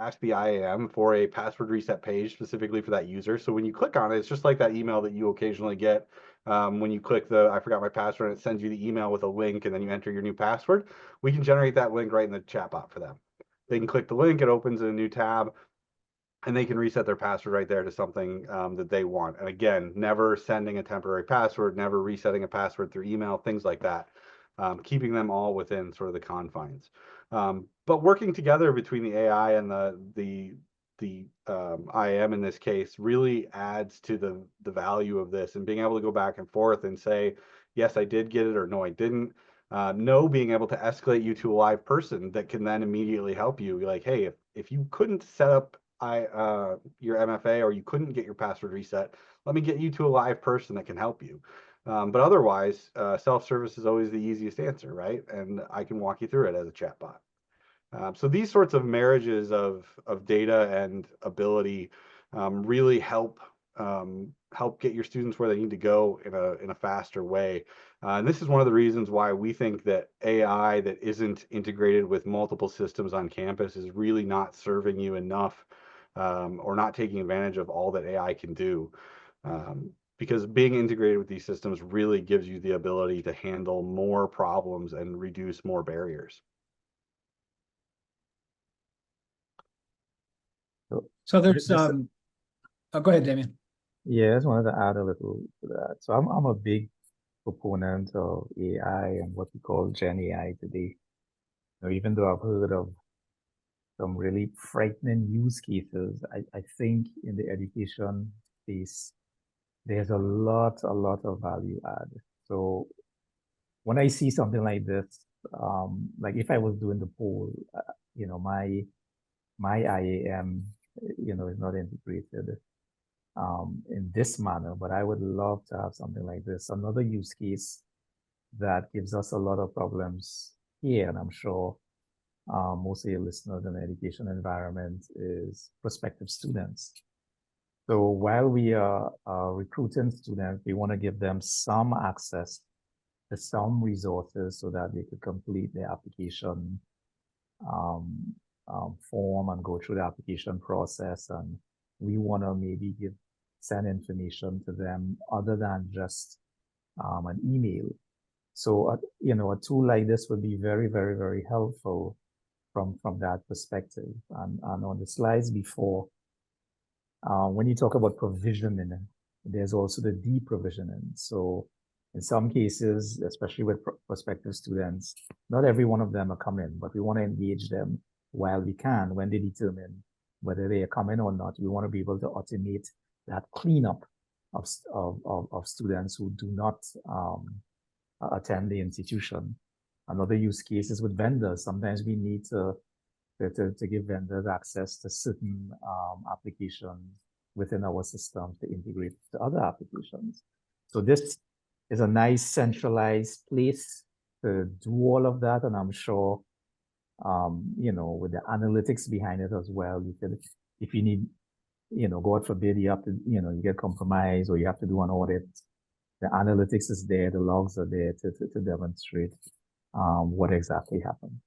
[SPEAKER 2] ask the IAM for a password reset page specifically for that user. So when you click on it, it's just like that email that you occasionally get when you click I forgot my password, and it sends you the email with a link, and then you enter your new password. We can generate that link right in the chatbot for them. They can click the link, it opens a new tab, and they can reset their password right there to something that they want. And again, never sending a temporary password, never resetting a password through email, things like that, keeping them all within sort of the confines. But working together between the AI and the IAM in this case really adds to the value of this, and being able to go back and forth and say, yes, I did get it, or no, I didn't. No, being able to escalate you to a live person that can then immediately help you. You're like, hey, if you couldn't set up your MFA, or you couldn't get your password reset, let me get you to a live person that can help you. But otherwise, self-service is always the easiest answer, right? And I can walk you through it as a chatbot. So these sorts of marriages of data and ability really help get your students where they need to go in a faster way. And this is one of the reasons why we think that AI that isn't integrated with multiple systems on campus is really not serving you enough, or not taking advantage of all that AI can do. Because being integrated with these systems really gives you the ability to handle more problems and reduce more barriers.
[SPEAKER 1] So there's oh, go ahead, Damian.
[SPEAKER 3] Yeah, I just wanted to add a little to that. So I'm a big proponent of AI and what we call Gen AI today. Even though I've heard of some really frightening use cases, I think in the education space, there's a lot of value add. So when I see something like this, like if I was doing the poll, my IAM, is not integrated in this manner, but I would love to have something like this. Another use case that gives us a lot of problems here, and I'm sure most of your listeners in the education environment, is prospective students. So while we are recruiting students, we want to give them some access to some resources so that they could complete their application form and go through the application process. And we want to maybe send information to them other than just an email. So, a tool like this would be very, very, very helpful from that perspective. And on the slides before, when you talk about provisioning, there's also the deprovisioning. So in some cases, especially with prospective students, not every one of them are coming, but we want to engage them while we can. When they determine whether they are coming or not, we want to be able to automate that cleanup of students who do not attend the institution. Another use case is with vendors. Sometimes we need to give vendors access to certain applications within our systems to integrate to other applications. So this is a nice centralized place to do all of that. And I'm sure, with the analytics behind it as well, you could, if you need, God forbid, you have to, you get compromised or you have to do an audit, the analytics is there, the logs are there to demonstrate what exactly happened.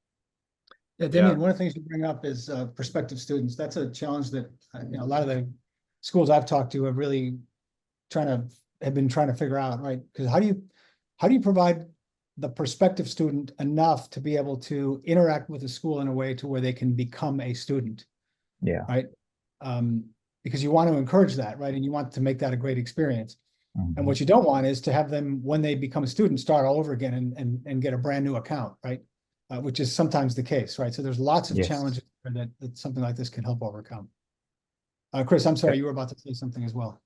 [SPEAKER 1] Yeah, Damian, one of the things you bring up is prospective students. That's a challenge that a lot of the schools I've talked to have really been trying to figure out, right? Because how do you provide the prospective student enough to be able to interact with the school in a way to where they can become a student?
[SPEAKER 3] Yeah.
[SPEAKER 1] Right. Because you want to encourage that, right? And you want to make that a great experience. Mm-hmm. And what you don't want is to have them, when they become a student, start all over again and get a brand new account, right? Which is sometimes the case, right? So there's lots of challenges that something like this can help overcome. Chris, I'm sorry, you were about to say something as well.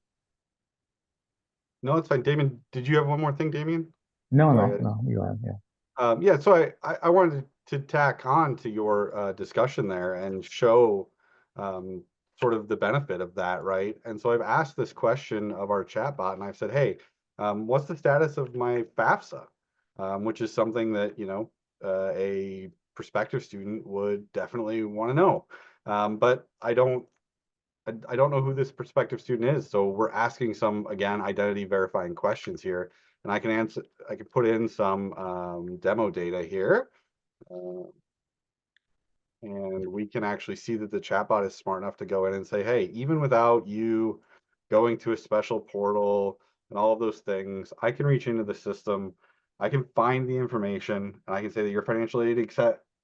[SPEAKER 2] No, it's fine. Damien, did you have one more thing, Damien?
[SPEAKER 3] No,
[SPEAKER 2] Sorry.
[SPEAKER 3] no, you are, yeah.
[SPEAKER 2] Yeah, so I wanted to tack on to your discussion there and show sort of the benefit of that, right? And so I've asked this question of our chatbot, and I've said, hey, what's the status of my FAFSA? Which is something that, a prospective student would definitely want to know. But I don't know who this prospective student is. So we're asking some, again, identity verifying questions here. And I can put in some demo data here. And we can actually see that the chatbot is smart enough to go in and say, hey, even without you going to a special portal and all of those things, I can reach into the system. I can find the information and I can say that your financial aid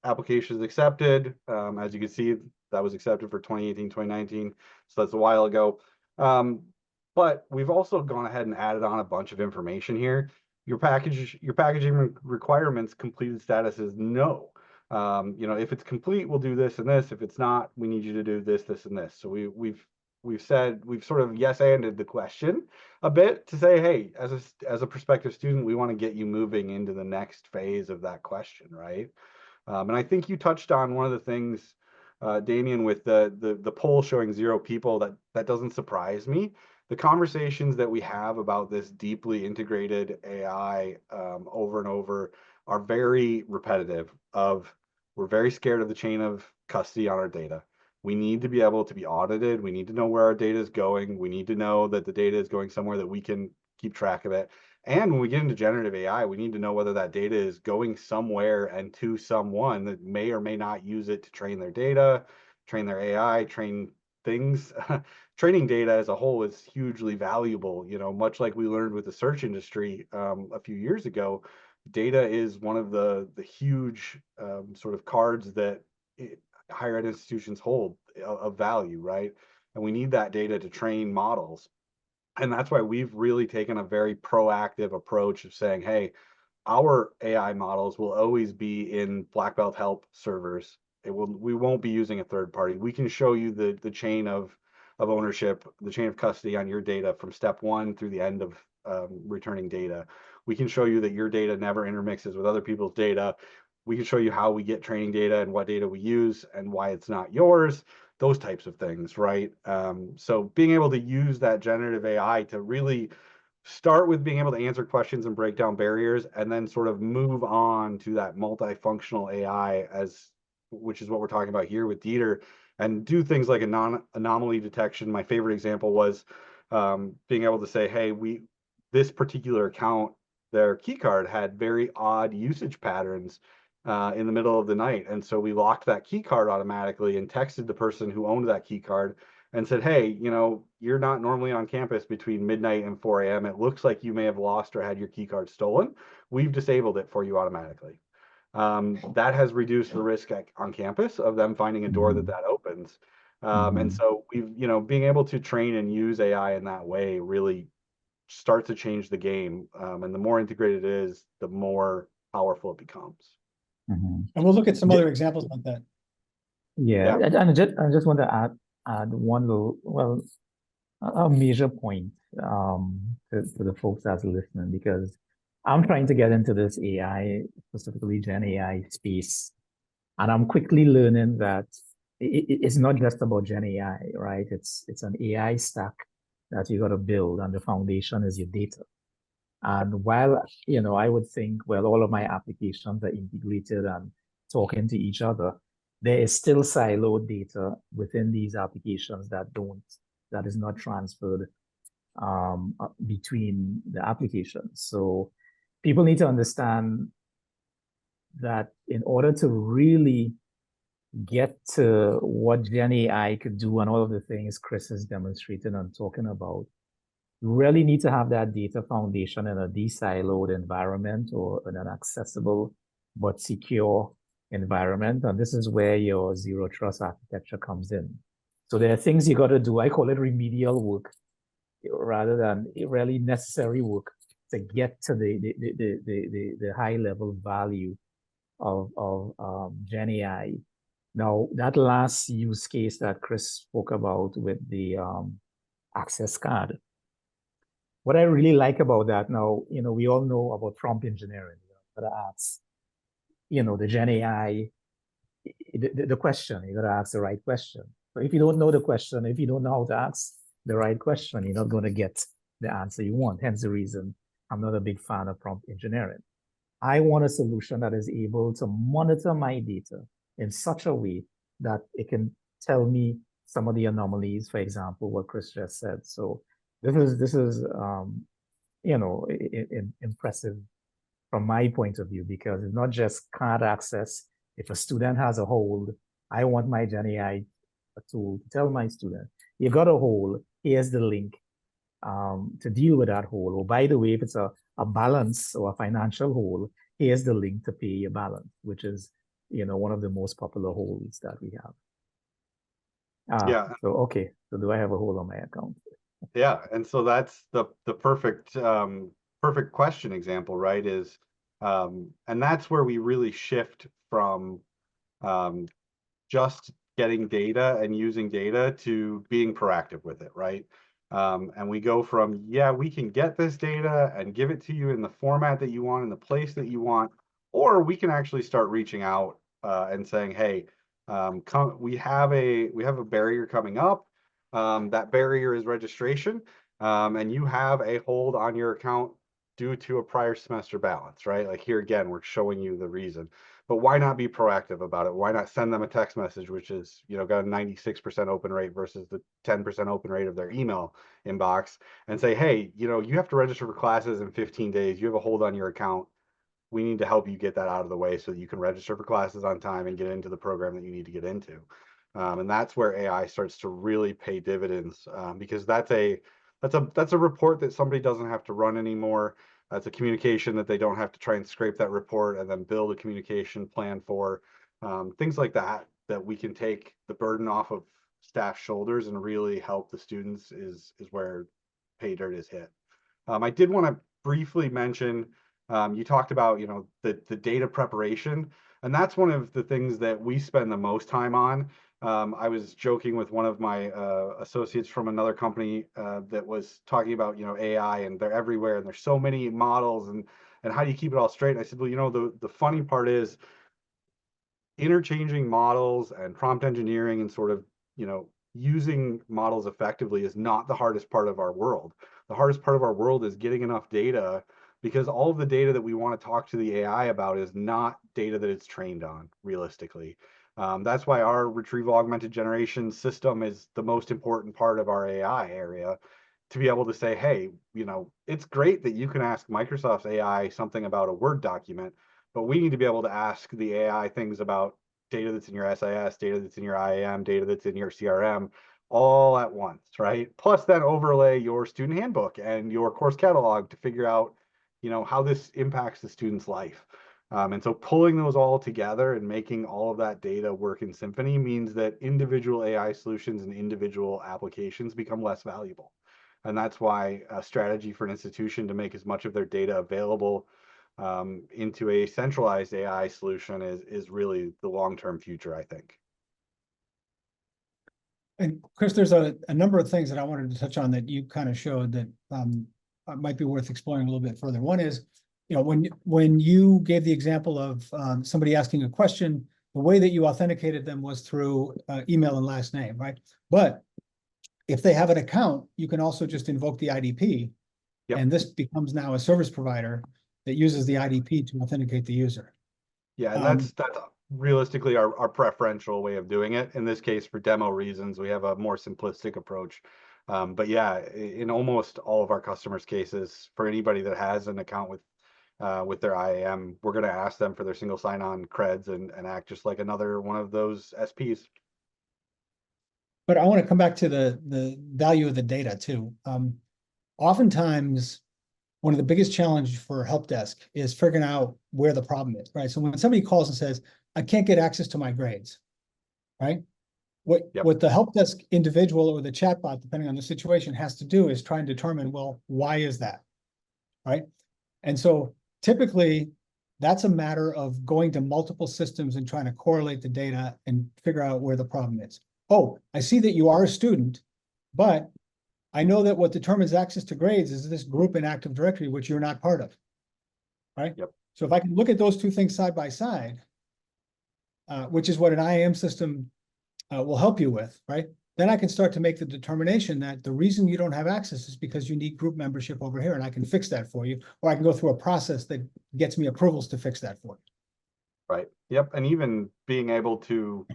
[SPEAKER 2] application is accepted. As you can see, that was accepted for 2018, 2019. So that's a while ago. But we've also gone ahead and added on a bunch of information here. Your packaging requirements completed status is no. If it's complete, we'll do this and this. If it's not, we need you to do this, this, and this. So we've sort of yes-anded the question a bit to say, hey, as a prospective student, we want to get you moving into the next phase of that question, right? And I think you touched on one of the things, Damian, with the poll showing 0 people. That doesn't surprise me. The conversations that we have about this deeply integrated AI over and over are very repetitive. We're very scared of the chain of custody on our data. We need to be able to be audited. We need to know where our data is going. We need to know that the data is going somewhere that we can keep track of it. And when we get into generative AI, we need to know whether that data is going somewhere and to someone that may or may not use it to train their data, train their AI, train things. Training data as a whole is hugely valuable. Much like we learned with the search industry a few years ago, data is one of the huge sort of cards that higher ed institutions hold of value, right? And we need that data to train models. And that's why we've really taken a very proactive approach of saying, hey, our AI models will always be in BlackBeltHelp servers. We won't be using a third party. We can show you the chain of ownership, the chain of custody on your data from step 1 through the end of returning data. We can show you that your data never intermixes with other people's data. We can show you how we get training data and what data we use and why it's not yours, those types of things, right? So being able to use that generative AI to really start with being able to answer questions and break down barriers, and then sort of move on to that multifunctional AI, which is what we're talking about here with Dieter, and do things like anomaly detection. My favorite example was being able to say, hey, this particular account, their key card had very odd usage patterns in the middle of the night. And so we locked that key card automatically and texted the person who owned that key card and said, hey, you're not normally on campus between midnight and 4 a.m. It looks like you may have lost or had your key card stolen. We've disabled it for you automatically. That has reduced the risk on campus of them finding a door that opens. And so being able to train and use AI in that way really starts to change the game. And the more integrated it is, the more powerful it becomes.
[SPEAKER 1] And we'll look at some other examples like that.
[SPEAKER 3] Yeah,
[SPEAKER 2] Yeah.
[SPEAKER 3] and I just want to add one little, a major point to the folks that's listening, because I'm trying to get into this AI, specifically Gen AI space, and I'm quickly learning that it's not just about Gen AI, right? It's an AI stack that you got to build, and the foundation is your data. And while, I would think, well, all of my applications are integrated and talking to each other, there is still siloed data within these applications that is not transferred between the applications. So people need to understand that in order to really get to what Gen AI could do and all of the things Chris is demonstrating and talking about, you really need to have that data foundation in a de-siloed environment or in an accessible but secure environment. And this is where your zero trust architecture comes in. So there are things you got to do. I call it remedial work rather than really necessary work to get to the high level value of Gen AI. Now, that last use case that Chris spoke about with the access card, what I really like about that now, we all know about prompt engineering. You gotta ask, the Gen AI, the question, you gotta ask the right question. So if you don't know the question, if you don't know how to ask the right question, you're not gonna get the answer you want. Hence the reason I'm not a big fan of prompt engineering. I want a solution that is able to monitor my data in such a way that it can tell me some of the anomalies, for example, what Chris just said. So this is impressive from my point of view, because it's not just can't access. If a student has a hold, I want my Gen AI tool to tell my student, you got a hold, here's the link to deal with that hold. Or by the way, if it's a balance or a financial hold, here's the link to pay your balance, which is, one of the most popular holds that we have.
[SPEAKER 2] Yeah.
[SPEAKER 3] So, okay. So do I have a hold on my account?
[SPEAKER 2] Yeah. And so that's the perfect, perfect question example, right? And that's where we really shift from, just getting data and using data to being proactive with it, right? And we go from, yeah, we can get this data and give it to you in the format that you want, in the place that you want, or we can actually start reaching out and saying, hey, we have a barrier coming up. That barrier is registration, and you have a hold on your account due to a prior semester balance, right? Like here again, we're showing you the reason. But why not be proactive about it? Why not send them a text message, which is, got a 96% open rate versus the 10% open rate of their email inbox, and say, hey, you have to register for classes in 15 days. You have a hold on your account. We need to help you get that out of the way so that you can register for classes on time and get into the program that you need to get into. And that's where AI starts to really pay dividends, because that's a report that somebody doesn't have to run anymore. That's a communication that they don't have to try and scrape that report and then build a communication plan for. Things like that we can take the burden off of staff's shoulders and really help the students is where pay dirt is hit. I did want to briefly mention, you talked about, the data preparation, and that's one of the things that we spend the most time on. I was joking with one of my associates from another company that was talking about, AI, and they're everywhere, and there's so many models, and how do you keep it all straight? And I said, well, the funny part is interchanging models and prompt engineering and sort of, using models effectively is not the hardest part of our world. The hardest part of our world is getting enough data, because all of the data that we want to talk to the AI about is not data that it's trained on realistically. That's why our retrieval augmented generation system is the most important part of our AI area, to be able to say, hey, it's great that you can ask Microsoft's AI something about a Word document, but we need to be able to ask the AI things about data that's in your SIS, data that's in your IAM, data that's in your CRM, all at once, right? Plus then overlay your student handbook and your course catalog to figure out, how this impacts the student's life. And so pulling those all together and making all of that data work in symphony means that individual AI solutions and individual applications become less valuable. And that's why a strategy for an institution to make as much of their data available into a centralized AI solution is really the long-term future, I think.
[SPEAKER 1] And Chris, there's a number of things that I wanted to touch on that you kind of showed that might be worth exploring a little bit further. One is, when you gave the example of somebody asking a question, the way that you authenticated them was through email and last name, right? But if they have an account, you can also just invoke the IDP,
[SPEAKER 2] Yep.
[SPEAKER 1] and this becomes now a service provider that uses the IDP to authenticate the user.
[SPEAKER 2] Yeah, and that's realistically our preferential way of doing it. In this case, for demo reasons, we have a more simplistic approach. But yeah, in almost all of our customers' cases, for anybody that has an account with their IAM, we're going to ask them for their single sign-on creds and act just like another one of those SPs.
[SPEAKER 1] But I want to come back to the value of the data too. Oftentimes, one of the biggest challenges for help desk is figuring out where the problem is, right? So when somebody calls and says, I can't get access to my grades, right? What the help desk individual or the chatbot, depending on the situation, has to do is try and determine, well, why is that, right? And so typically, that's a matter of going to multiple systems and trying to correlate the data and figure out where the problem is. Oh, I see that you are a student, but I know that what determines access to grades is this group in Active Directory, which you're not part of. Right?
[SPEAKER 2] Yep.
[SPEAKER 1] So if I can look at those two things side by side, which is what an IAM system will help you with, right? Then I can start to make the determination that the reason you don't have access is because you need group membership over here, and I can fix that for you, or I can go through a process that gets me approvals to fix that for you.
[SPEAKER 2] Right. Yep. And even being able to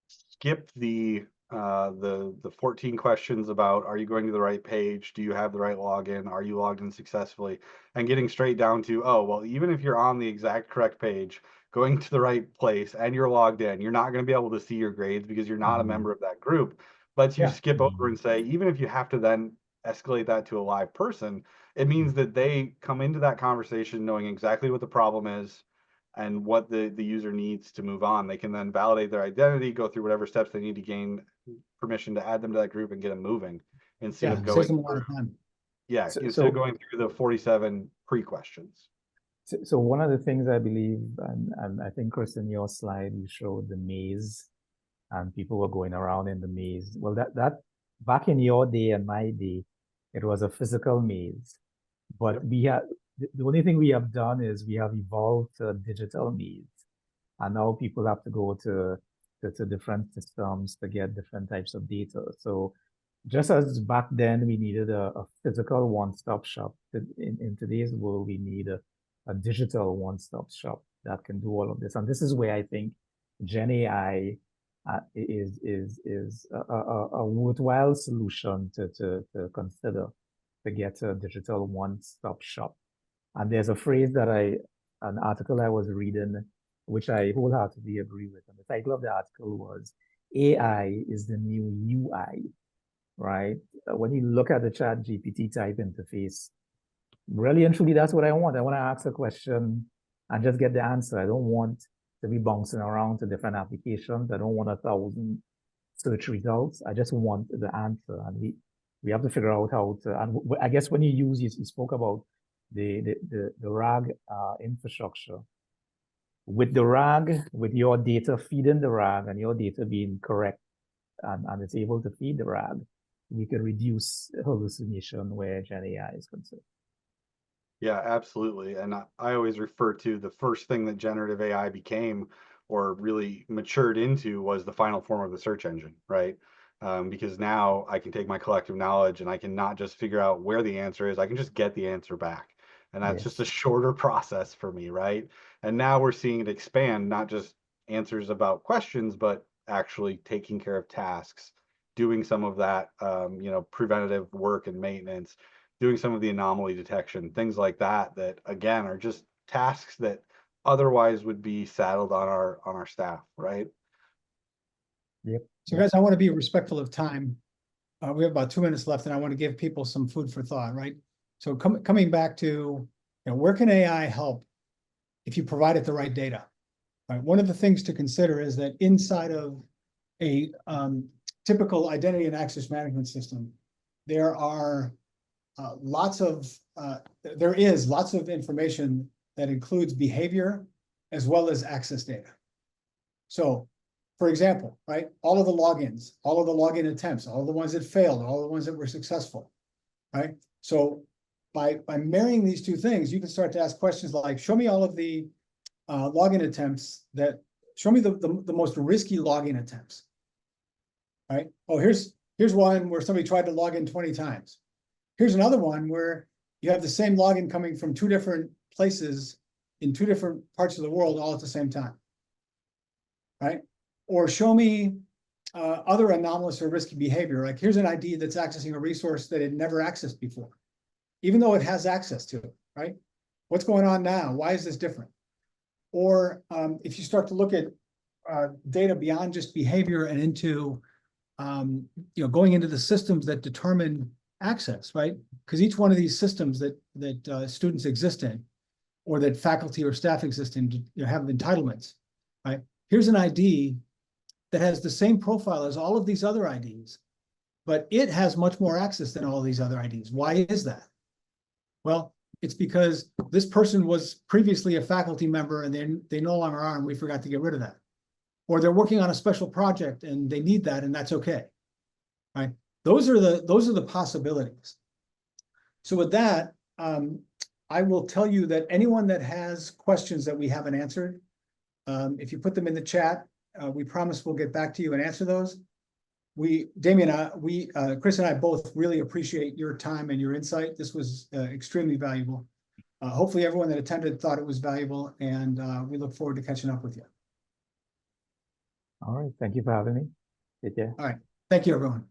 [SPEAKER 2] skip the 14 questions about, are you going to the right page? Do you have the right login? Are you logged in successfully? And getting straight down to, oh, well, even if you're on the exact correct page, going to the right place and you're logged in, you're not going to be able to see your grades because you're not a member of that group. But you skip over and say, even if you have to then escalate that to a live person, it means that they come into that conversation knowing exactly what the problem is and what the user needs to move on. They can then validate their identity, go through whatever steps they need to gain permission to add them to that group and get them moving instead of going
[SPEAKER 1] saves them a lot of time.
[SPEAKER 2] instead of going through the 47 pre-questions.
[SPEAKER 3] So one of the things I believe, and I think, Chris, in your slide, you showed the maze and people were going around in the maze. Well, that back in your day and my day, it was a physical maze. But the only thing we have done is we have evolved to a digital maze. And now people have to go to different systems to get different types of data. So just as back then we needed a physical one-stop shop, in today's world, we need a digital one-stop shop that can do all of this. And this is where I think Gen AI is a worthwhile solution to consider to get a digital one-stop shop. And there's a phrase an article I was reading, which I wholeheartedly agree with. And the title of the article was AI is the new UI, right? When you look at the ChatGPT type interface, really and truly, that's what I want. I want to ask a question and just get the answer. I don't want to be bouncing around to different applications. I don't want 1,000 search results. I just want the answer. And we have to figure out how to, and I guess when you spoke about the RAG infrastructure. With the RAG, with your data feeding the RAG and your data being correct and it's able to feed the RAG, we can reduce hallucination where Gen AI is concerned.
[SPEAKER 2] Yeah, absolutely. And I always refer to the first thing that generative AI became or really matured into was the final form of the search engine, right? Because now I can take my collective knowledge and I can not just figure out where the answer is, I can just get the answer back. And that's just a shorter process for me, right? And now we're seeing it expand, not just answers about questions, but actually taking care of tasks, doing some of that, preventative work and maintenance, doing some of the anomaly detection, things like that, that again are just tasks that otherwise would be saddled on our staff, right?
[SPEAKER 3] Yep.
[SPEAKER 1] So guys, I want to be respectful of time. We have about 2 minutes left, and I want to give people some food for thought, right? So coming back to, where can AI help if you provide it the right data? Right. One of the things to consider is that inside of a typical identity and access management system, there is lots of information that includes behavior as well as access data. So, for example, right, all of the logins, all of the login attempts, all of the ones that failed, all the ones that were successful, right? So by marrying these two things, you can start to ask questions like, show me all of the login attempts show me the most risky login attempts, right? Oh, here's one where somebody tried to log in 20 times. Here's another one where you have the same login coming from 2 different places in 2 different parts of the world all at the same time, right? Or show me other anomalous or risky behavior. Like here's an ID that's accessing a resource that it never accessed before, even though it has access to it, right? What's going on now? Why is this different? Or if you start to look at data beyond just behavior and into, going into the systems that determine access, right? Because each one of these systems that students exist in, or that faculty or staff exist in, have entitlements, right? Here's an ID that has the same profile as all of these other IDs, but it has much more access than all these other IDs. Why is that? Well, it's because this person was previously a faculty member and they no longer are, and we forgot to get rid of that. Or they're working on a special project and they need that, and that's okay, right? those are the possibilities. So with that, I will tell you that anyone that has questions that we haven't answered, if you put them in the chat, we promise we'll get back to you and answer those. Damian, Chris and I both really appreciate your time and your insight. This was extremely valuable. Hopefully everyone that attended thought it was valuable, and we look forward to catching up with you.
[SPEAKER 3] All right. Thank you for having me. Take care.
[SPEAKER 1] All right. Thank you, everyone.